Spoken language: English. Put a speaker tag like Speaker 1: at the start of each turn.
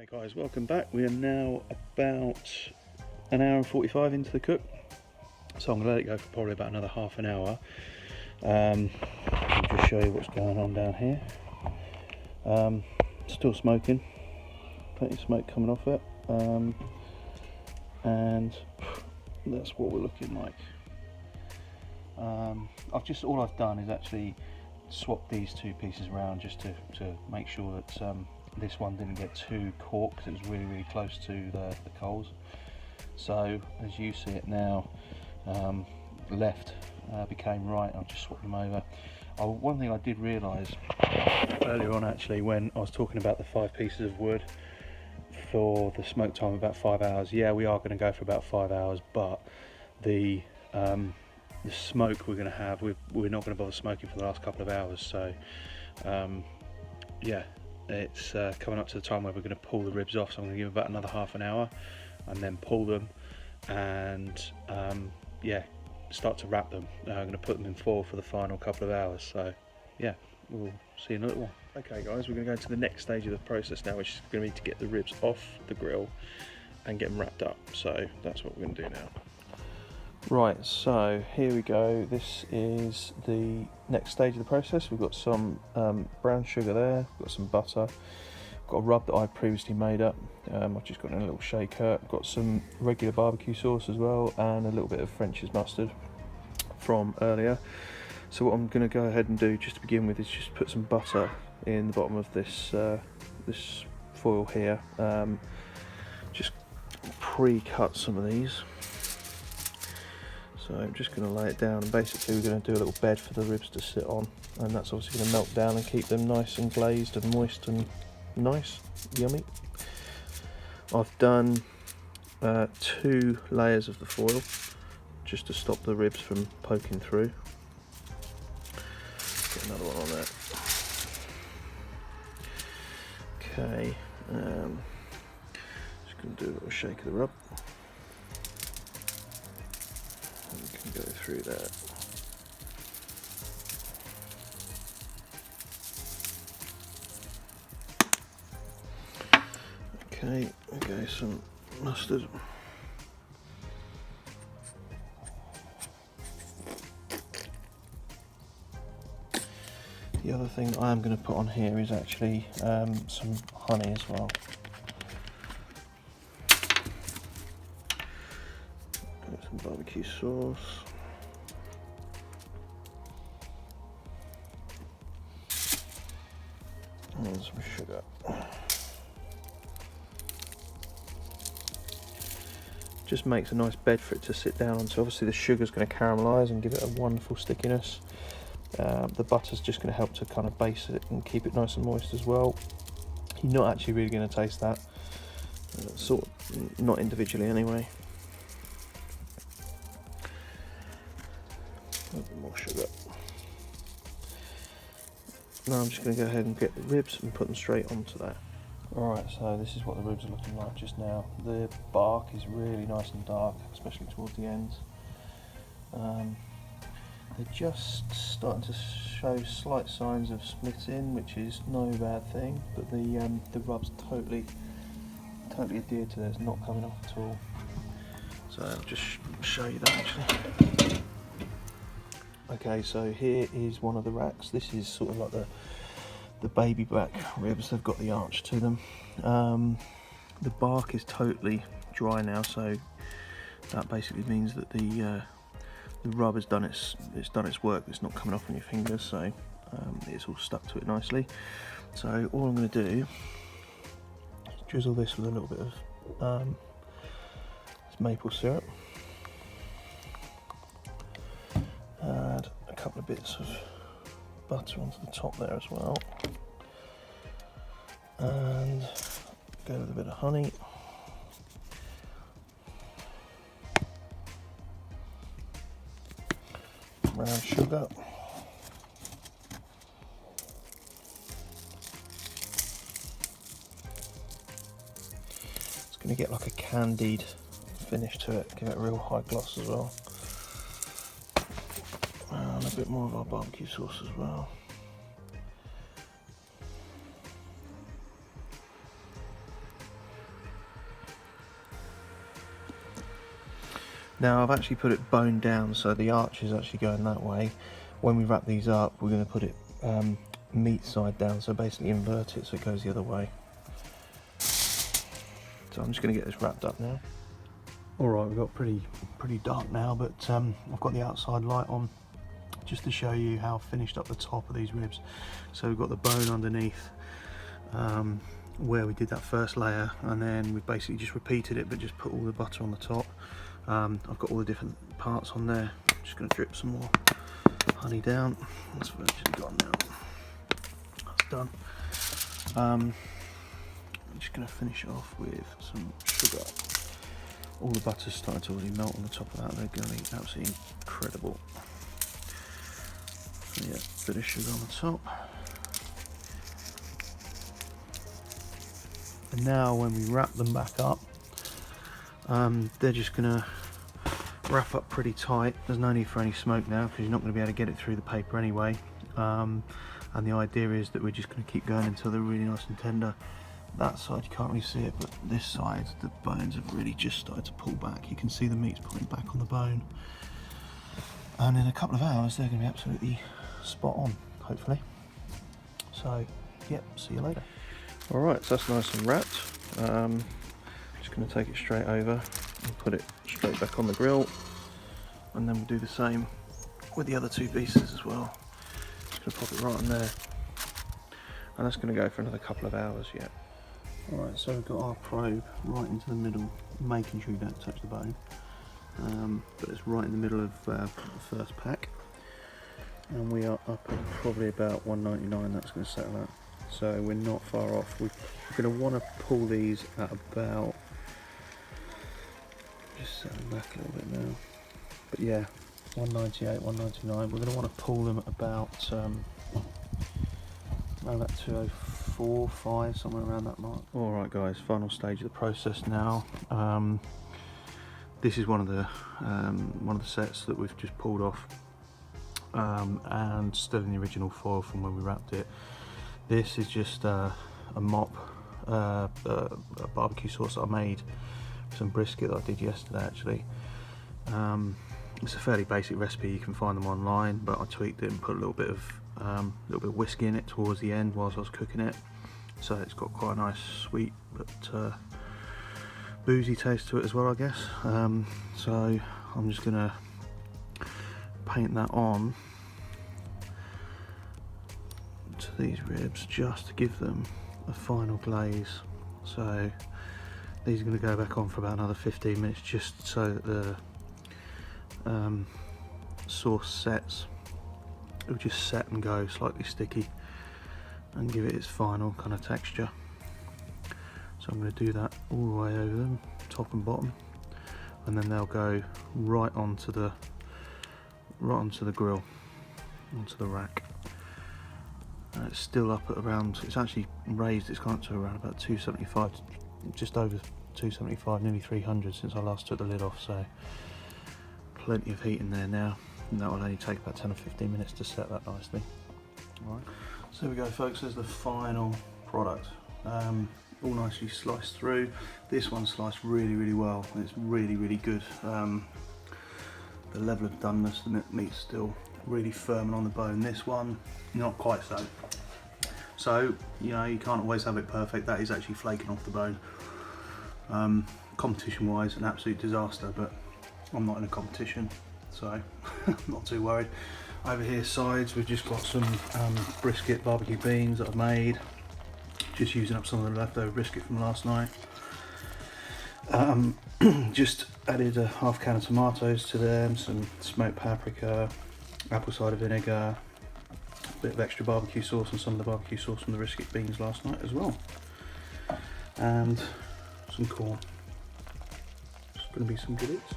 Speaker 1: Okay guys, welcome back. We are now about an hour and 45 into the cook, so I'm going to let it go for probably about another half an hour. I'll just show you what's going on down here. Still smoking, plenty of smoke coming off it, and that's what we're looking like. All I've done is actually swap these two pieces around just to make sure that this one didn't get too caught, because it was really close to the coals. So as you see it now, left became right. I've just swapped them over. One thing I did realise earlier on, actually, when I was talking about the 5 pieces of wood for the smoke time, about 5 hours. Yeah, we are going to go for about 5 hours, but the smoke we're going to have, we're not going to bother smoking for the last couple of hours. So yeah, it's coming up to the time where we're going to pull the ribs off, so I'm going to give them about another half an hour and then pull them and yeah, start to wrap them. I'm going to put them in foil for the final couple of hours. So yeah, we'll see you in a little while. Okay guys, we're going to go to the next stage of the process now, which is going to be to get the ribs off the grill and get them wrapped up. So that's what we're going to do now. Right, so here we go. This is the next stage of the process. We've got some brown sugar there, we've got some butter, got a rub that I previously made up. I've just got in a little shaker. I've got some regular barbecue sauce as well, and a little bit of French's mustard from earlier. So what I'm going to go ahead and do just to begin with is just put some butter in the bottom of this this foil here. Just pre-cut some of these. So I'm just going to lay it down, and basically we're going to do a little bed for the ribs to sit on, and that's obviously going to melt down and keep them nice and glazed and moist and nice, yummy. I've done 2 layers of the foil just to stop the ribs from poking through. Get another one on there. Okay, just going to do a little shake of the rub. And we can go through that. Okay, some mustard. The other thing I am going to put on here is actually some honey as well. Got some barbecue sauce. And some sugar. Just makes a nice bed for it to sit down on. So obviously the sugar's going to caramelise and give it a wonderful stickiness. The butter's just going to help to kind of base it and keep it nice and moist as well. You're not actually really going to taste that, sort of, not individually anyway. A little bit more sugar. Now I'm just going to go ahead and get the ribs and put them straight onto that. Alright, so this is what the ribs are looking like just now. The bark is really nice and dark, especially towards the ends. They're just starting to show slight signs of splitting, which is no bad thing, but the rub's totally adhered to there. It's not coming off at all. So I'll just show you that actually. Okay, so here is one of the racks. This is sort of like the baby back ribs. They've got the arch to them. The bark is totally dry now, so that basically means that the rub has done its work. It's not coming off on your fingers, so it's all stuck to it nicely. So all I'm going to do is drizzle this with a little bit of maple syrup. Add a couple of bits of butter onto the top there as well, and go with a bit of honey. Brown sugar. It's going to get like a candied finish to it, give it a real high gloss as well. And a bit more of our barbecue sauce as well.
Speaker 2: Now I've actually put it bone down, so the arch is actually going that way. When we wrap these up, we're going to put it meat side down, so basically invert it so it goes the other way. So I'm just going to get this wrapped up now. Alright, we've got pretty dark now, but I've got the outside light on just to show you how I've finished up the top of these ribs. So we've got the bone underneath where we did that first layer, and then we've basically just repeated it but just put all the butter on the top. I've got all the different parts on there. I'm just going to drip some more honey down. That's virtually gone now. That's done. I'm just going to finish it off with some sugar. All the butter's starting to already melt on the top of that. They're going to be absolutely incredible. So yeah, bit of sugar on the top. And now when we wrap them back up, they're just going to wrap up pretty tight. There's no need for any smoke now because you're not going to be able to get it through the paper anyway. And the idea is that we're just going to keep going until they're really nice and tender. That side you can't really see it, but this side the bones have really just started to pull back. You can see the meat's pulling back on the bone, and in a couple of hours they're going to be absolutely spot on, hopefully. So yep, see you later. Alright, so that's nice and wrapped. Just going to take it straight over and put it straight back on the grill, and then we'll do the same with the other two pieces as well. Just going to pop it right in there, and that's going to go for another couple of hours yet. Alright, so we've got our probe right into the middle, making sure you don't touch the bone, but it's right in the middle of the first pack, and we are up at probably about 199. That's going to settle out, so we're not far off. We're going to want to pull these at about, just settle back a little bit now, but yeah, 198, 199. We're going to want to pull them at about around that 204, 5, somewhere around that mark. Alright guys, final stage of the process now. This is one of the sets that we've just pulled off, and still in the original foil from when we wrapped it. This is just a mop, a barbecue sauce that I made, some brisket that I did yesterday actually. It's a fairly basic recipe, you can find them online, but I tweaked it and put a little bit of whiskey in it towards the end whilst I was cooking it, so it's got quite a nice sweet but boozy taste to it as well, I guess. So I'm just gonna paint that on to these ribs just to give them a final glaze. So these are going to go back on for about another 15 minutes just so that the sauce sets. It'll just set and go slightly sticky and give it its final kind of texture. So I'm going to do that all the way over them, top and bottom, and then they'll go right onto the grill, onto the rack. And it's still up at around, it's actually raised, it's gone up to around about 275, just over 275, nearly 300 since I last took the lid off, so plenty of heat in there now, and that will only take about 10 or 15 minutes to set that nicely. Alright, so here we go folks, there's the final product. All nicely sliced through. This one sliced really well, it's really good. The level of doneness, the meat's still really firm and on the bone. This one, not quite so. So, you know, you can't always have it perfect. That is actually flaking off the bone. Competition wise, an absolute disaster, but I'm not in a competition, so I'm not too worried. Over here sides, we've just got some brisket barbecue beans that I've made, just using up some of the leftover brisket from last night. Just added a half can of tomatoes to them, some smoked paprika, apple cider vinegar, a bit of extra barbecue sauce and some of the barbecue sauce from the brisket beans last night as well, and some corn. It's going to be some good eats.